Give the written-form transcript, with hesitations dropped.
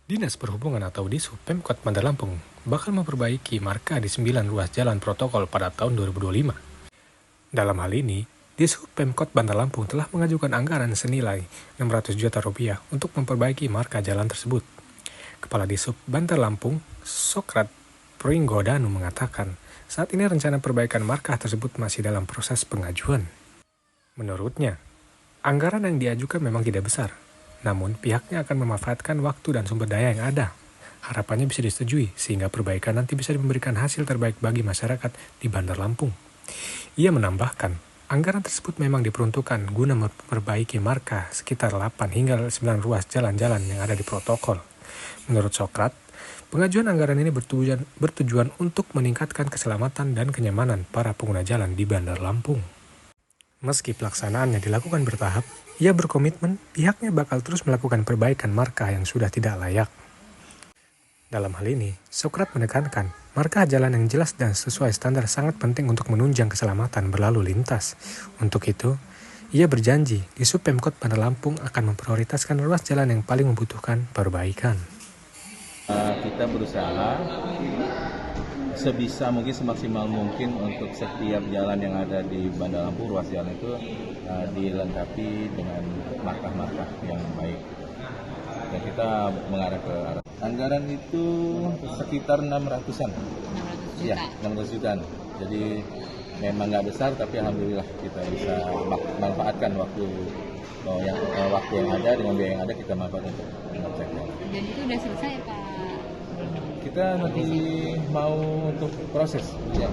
Dinas Perhubungan atau Dishub Pemkot Bandar Lampung bakal memperbaiki marka di 9 ruas jalan protokol pada tahun 2025. Dalam hal ini, Dishub Pemkot Bandar Lampung telah mengajukan anggaran senilai 600 juta rupiah untuk memperbaiki marka jalan tersebut. Kepala Dishub Bandar Lampung, Sokrat Pringgodanu mengatakan, saat ini rencana perbaikan marka tersebut masih dalam proses pengajuan. Menurutnya, anggaran yang diajukan memang tidak besar, namun pihaknya akan memanfaatkan waktu dan sumber daya yang ada. Harapannya bisa disetujui sehingga perbaikan nanti bisa memberikan hasil terbaik bagi masyarakat di Bandar Lampung. Ia menambahkan, anggaran tersebut memang diperuntukkan guna memperbaiki marka sekitar 8 hingga 9 ruas jalan-jalan yang ada di protokol. Menurut Sokrat, pengajuan anggaran ini bertujuan untuk meningkatkan keselamatan dan kenyamanan para pengguna jalan di Bandar Lampung. Meski pelaksanaannya dilakukan bertahap, ia berkomitmen pihaknya bakal terus melakukan perbaikan marka yang sudah tidak layak. Dalam hal ini, Sokrat menekankan, marka jalan yang jelas dan sesuai standar sangat penting untuk menunjang keselamatan berlalu lintas. Untuk itu, ia berjanji Dishub Pemkot Bandar Lampung akan memprioritaskan ruas jalan yang paling membutuhkan perbaikan. Kita berusaha sebisa mungkin, semaksimal mungkin untuk setiap jalan yang ada di Bandar Lampung, ruas jalan itu dilengkapi dengan marka-marka yang baik. Dan kita mengarah ke arah anggaran itu sekitar 600-an. 600 juta. Ya, 600 jutaan. Jadi memang nggak besar, tapi alhamdulillah kita bisa manfaatkan waktu yang ada dengan biaya yang ada, kita manfaatkan untuk mengeceknya. Dan itu udah selesai Pak? Kita nanti mau untuk proses ya.